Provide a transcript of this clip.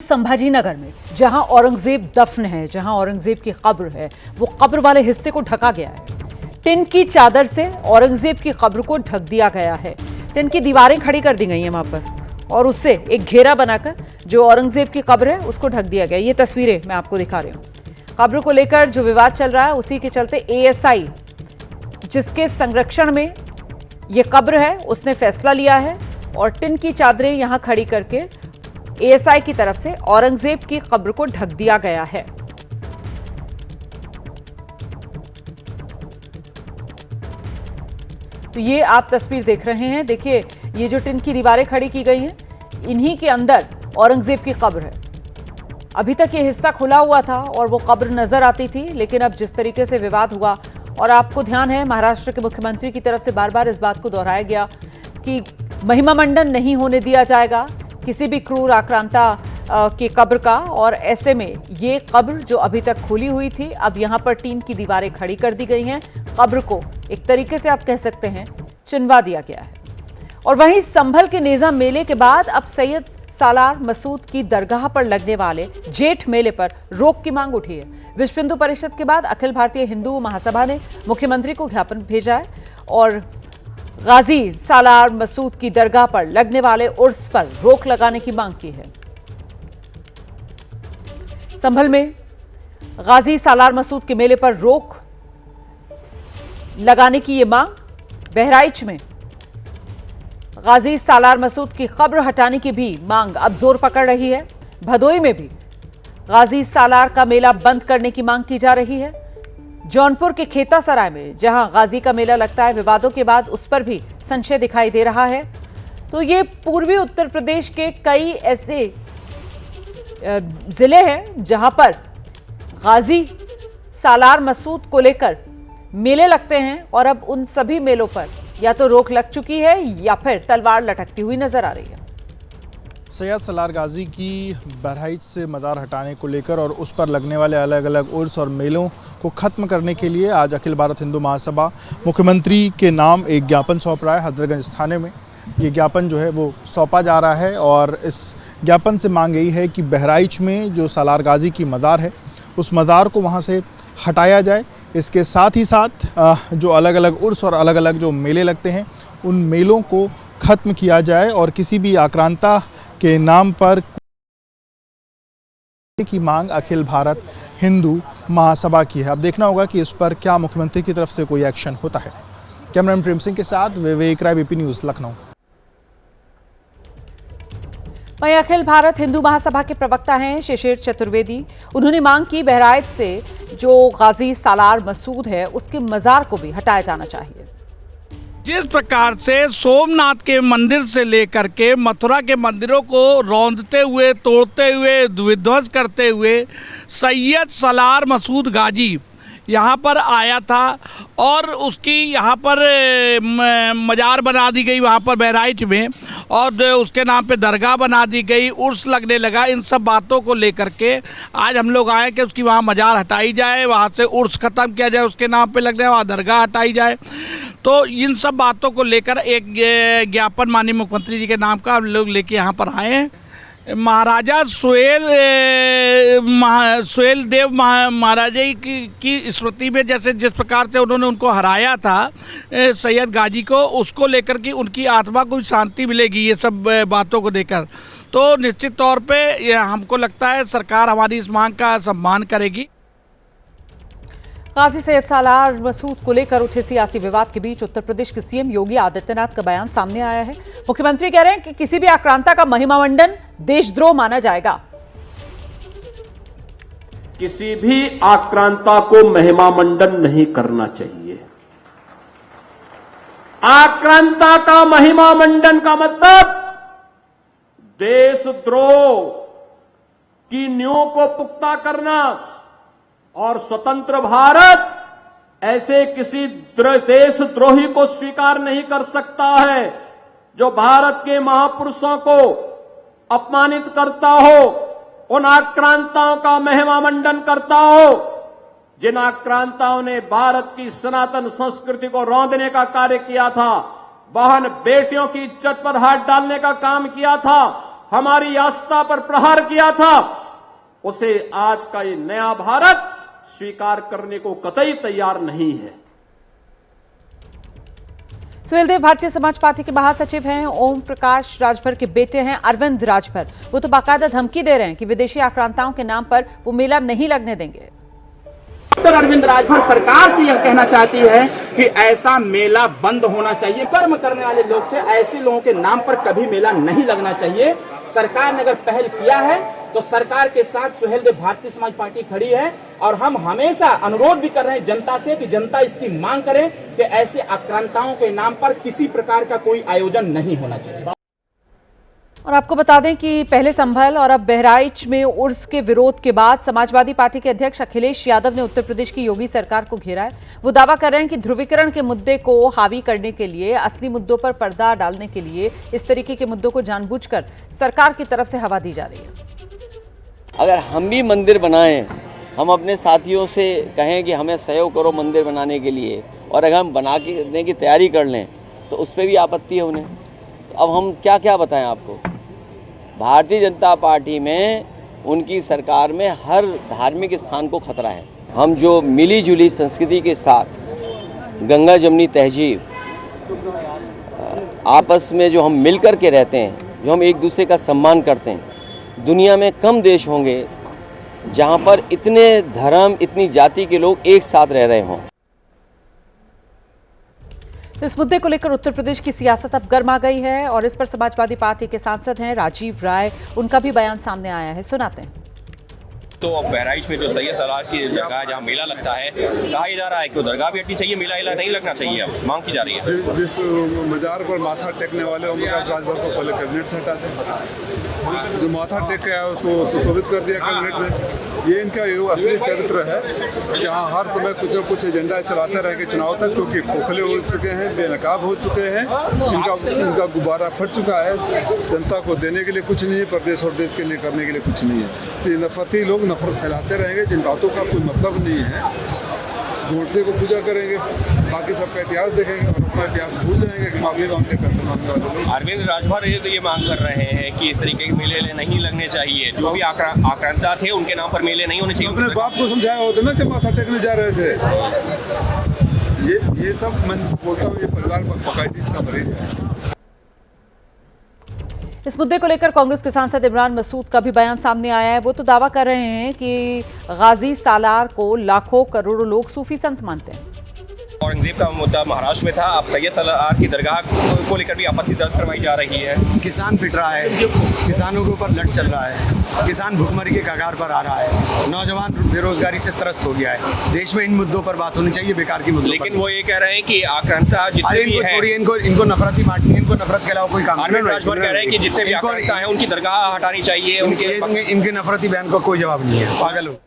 संभाजीनगर में, जहां औरंगजेब दफन है, जहां औरंगजेब की कब्र है, वो कब्र वाले हिस्से को ढका गया है। टिन की चादर से औरंगजेब की कब्र को ढक दिया गया है। टिन की दीवारें खड़ी कर दी गई हैं वहां पर और उससे एक घेरा बनाकर जो औरंगजेब की कब्र है उसको ढक दिया गया। ये तस्वीरें मैं आपको दिखा रही हूं। कब्र को लेकर जो विवाद चल रहा है उसी के चलते एएसआई, जिसके संरक्षण में ये कब्र है, उसने फैसला लिया है और टिन की चादरें यहां खड़ी करके एएसआई की तरफ से औरंगजेब की कब्र को ढक दिया गया है। तो ये आप तस्वीर देख रहे हैं। देखिए, ये जो टिन की दीवारें खड़ी की गई हैं, इन्हीं के अंदर औरंगजेब की कब्र है। अभी तक ये हिस्सा खुला हुआ था और वो कब्र नजर आती थी, लेकिन अब जिस तरीके से विवाद हुआ, और आपको ध्यान है महाराष्ट्र के मुख्यमंत्री की तरफ से बार बार इस बात को दोहराया गया कि महिमा मंडन नहीं होने दिया जाएगा किसी भी क्रूर आक्रांता की कब्र का। और ऐसे में ये कब्र जो अभी तक खुली हुई थी, अब यहां पर टीन की दीवारें खड़ी कर दी गई हैं। कब्र को एक तरीके से आप कह सकते हैं चिनवा दिया गया है। और वहीं संभल के नेजा मेले के बाद अब सैयद सालार मसूद की दरगाह पर लगने वाले जेठ मेले पर रोक की मांग उठी है। विश्व हिंदू परिषद के बाद अखिल भारतीय हिंदू महासभा ने मुख्यमंत्री को ज्ञापन भेजा है और गाजी सालार मसूद की दरगाह पर लगने वाले उर्स पर रोक लगाने की मांग की है। संभल में गाजी सालार मसूद के मेले पर रोक लगाने की ये मांग, बहराइच में गाजी सालार मसूद की कब्र हटाने की भी मांग अब जोर पकड़ रही है। भदोई में भी गाजी सालार का मेला बंद करने की मांग की जा रही है। जौनपुर के खेता सराय में जहां गाजी का मेला लगता है, विवादों के बाद उस पर भी संशय दिखाई दे रहा है। तो ये पूर्वी उत्तर प्रदेश के कई ऐसे जिले हैं जहां पर गाजी सालार मसूद को लेकर मेले लगते हैं और अब उन सभी मेलों पर या तो रोक लग चुकी है या फिर तलवार लटकती हुई नजर आ रही है। सैयद सालार गाजी की बहराइच से मज़ार हटाने को लेकर और उस पर लगने वाले अलग अलग उर्स और मेलों को ख़त्म करने के लिए आज अखिल भारत हिंदू महासभा मुख्यमंत्री के नाम एक ज्ञापन सौंप रहा है। हजरतगंज थाने में ये ज्ञापन जो है वो सौंपा जा रहा है और इस ज्ञापन से मांग यही है कि बहराइच में जो सालार गाजी की मज़ार है उस मज़ार को वहाँ से हटाया जाए। इसके साथ ही साथ जो अलग अलग उर्स और अलग अलग जो मेले लगते हैं उन मेलों को ख़त्म किया जाए और किसी भी आक्रांता के नाम पर की मांग अखिल भारत हिंदू महासभा की है। अब देखना होगा कि इस पर क्या मुख्यमंत्री की तरफ से कोई एक्शन होता है। कैमरामैन प्रेम सिंह के साथ विवेक राय, बीपी न्यूज़, लखनऊ। वहीं अखिल भारत हिंदू महासभा के प्रवक्ता हैं शिशिर चतुर्वेदी। उन्होंने मांग की बहराइच से जो गाजी सालार मसूद है उसके मज़ार को भी हटाया जाना चाहिए। जिस प्रकार से सोमनाथ के मंदिर से लेकर के मथुरा के मंदिरों को रौंदते हुए, तोड़ते हुए, विध्वंस करते हुए सैयद सालार मसूद गाजी यहाँ पर आया था और उसकी यहाँ पर मज़ार बना दी गई वहाँ पर बहराइच में, और उसके नाम पे दरगाह बना दी गई, उर्स लगने लगा। इन सब बातों को लेकर के आज हम लोग आए कि उसकी वहाँ मज़ार हटाई जाए, वहाँ से उर्स ख़त्म किया जाए, उसके नाम पे लगने वहाँ दरगाह हटाई जाए। तो इन सब बातों को लेकर एक ज्ञापन माननीय मुख्यमंत्री जी के नाम का हम लोग लेके यहाँ पर आए हैं। महाराजा सुहेल देव महाराजा की स्मृति में जैसे जिस प्रकार से उन्होंने उनको हराया था सैयद गाजी को, उसको लेकर कि उनकी आत्मा को शांति मिलेगी ये सब बातों को देकर। तो निश्चित तौर पे हमको लगता है सरकार हमारी इस मांग का सम्मान करेगी। गाजी सैयद सालार मसूद को लेकर उठे सियासी विवाद के बीच उत्तर प्रदेश के सीएम योगी आदित्यनाथ का बयान सामने आया है। मुख्यमंत्री कह रहे हैं कि किसी भी आक्रांता का महिमा मंडन देशद्रोह माना जाएगा। किसी भी आक्रांता को महिमा मंडन नहीं करना चाहिए। आक्रांता का महिमा मंडन का मतलब देशद्रोह की नींव को पुख्ता करना, और स्वतंत्र भारत ऐसे किसी देशद्रोही को स्वीकार नहीं कर सकता है जो भारत के महापुरुषों को अपमानित करता हो, उन आक्रांताओं का महिमा मंडन करता हो जिन आक्रांताओं ने भारत की सनातन संस्कृति को रौंदने का कार्य किया था, बहन बेटियों की इज्जत पर हाथ डालने का काम किया था, हमारी आस्था पर प्रहार किया था, उसे आज का ये नया भारत स्वीकार करने को कतई तैयार नहीं है। सुहेल देव भारतीय समाज पार्टी के महासचिव हैं। ओम प्रकाश राजभर के बेटे हैं अरविंद राजभर। वो तो बाकायदा धमकी दे रहे हैं कि विदेशी आक्रांताओं के नाम पर वो मेला नहीं लगने देंगे। डॉक्टर अरविंद राजभर सरकार से यह कहना चाहती है कि ऐसा मेला बंद होना चाहिए। कर्म करने वाले लोग थे, ऐसे लोगों के नाम पर कभी मेला नहीं लगना चाहिए। सरकार ने अगर पहल किया है तो सरकार के साथ सुहेल देव भारतीय समाज पार्टी खड़ी है और हम हमेशा अनुरोध भी कर रहे हैं जनता से कि जनता इसकी मांग करे कि ऐसे आक्रांताओं के नाम पर किसी प्रकार का कोई आयोजन नहीं होना चाहिए। और आपको बता दें कि पहले संभल और अब बहराइच में उर्स के विरोध के बाद समाजवादी पार्टी के अध्यक्ष अखिलेश यादव ने उत्तर प्रदेश की योगी सरकार को घेरा है। वो दावा कर रहे हैं कि ध्रुवीकरण के मुद्दे को हावी करने के लिए, असली मुद्दों पर पर्दा डालने के लिए इस तरीके के मुद्दों को जानबूझकर सरकार की तरफ से हवा दी जा रही है। अगर हम भी मंदिर बनाएं, हम अपने साथियों से कहें कि हमें सहयोग करो मंदिर बनाने के लिए, और अगर हम बनाने की तैयारी कर लें तो उस पर भी आपत्ति है उन्हें। तो अब हम क्या क्या बताएं आपको। भारतीय जनता पार्टी में, उनकी सरकार में हर धार्मिक स्थान को खतरा है। हम जो मिली जुली संस्कृति के साथ गंगा जमनी तहजीब, आपस में जो हम मिल कर के रहते हैं, जो हम एक दूसरे का सम्मान करते हैं, दुनिया में कम देश होंगे जहां पर इतने धर्म, इतनी जाति के लोग एक साथ रह रहे हों। तो इस मुद्दे को लेकर उत्तर प्रदेश की सियासत अब गर्मा गई है और इस पर समाजवादी पार्टी के सांसद हैं राजीव राय, उनका भी बयान सामने आया है, सुनाते हैं। तो बहराइच में जो सैयद सलार की जगह जहाँ मेला लगता है, कहा जा रहा है कि दरगाह भी हटनी चाहिए, मेला नहीं लगना चाहिए, अब मांग की जा रही है। जिस मजार पर माथा टेकने वाले ओम प्रकाश राजभर को पहले कैबिनेट से हटा दें, जो माथा टेक के आया उसको सुशोभित कर दिया कैबिनेट में। ये इनका असली चरित्र है, जहाँ हर समय कुछ न कुछ एजेंडा चलाते रहेंगे चुनाव तक, क्योंकि खोखले हो चुके हैं, बेनकाब हो चुके हैं, इनका गुब्बारा फट चुका है। जनता को देने के लिए कुछ नहीं है, प्रदेश और देश के लिए करने के लिए कुछ नहीं है। तो ये नफरती लोग नफरत फैलाते रहेंगे, जिन बातों का कोई मतलब नहीं है। गोडसे को पूजा करेंगे, बाकी सबका इतिहास देखेंगे और अपना इतिहास भूल जाएंगे कि माफी मांगने करते मांगने वाले लोग। अरविंद राजभर ये मांग कर रहे हैं कि इस तरीके के मेले नहीं लगने चाहिए, जो भी आक्रांता थे उनके नाम पर मेले नहीं होने चाहिए। अपने बाप को समझाया होता ना जब माथा टेकने जा रहे थे। ये सब मैं बोलता हूँ, ये परिवार बकायदगी का मरीज है। इस मुद्दे को लेकर कांग्रेस के सांसद इमरान मसूद का भी बयान सामने आया है। वो तो दावा कर रहे हैं कि गाजी सालार को लाखों करोड़ों लोग सूफी संत मानते हैं। औरंगजेब का मुद्दा महाराष्ट्र में था, अब सैयद सलार की दरगाह को लेकर भी आपत्ति दर्ज करवाई जा रही है। किसान पिट रहा है, किसानों के ऊपर लट चल रहा है, किसान भुखमरी के कगार पर आ रहा है, नौजवान बेरोजगारी से त्रस्त हो गया है। देश में इन मुद्दों पर बात होनी चाहिए, बेकार की मुद्दों लेकिन वो ये कह रहे हैं कि आक्रांता जितने भी हैं, इनको नफरती पार्टी, इनको नफरत के अलावा कोई काम नहीं। अरविंद राजभर कह रहे हैं कि जितने भी आक्रांता हैं उनकी दरगाह हटानी चाहिए। इनके नफरती बयान का कोई जवाब नहीं है, पागल हो।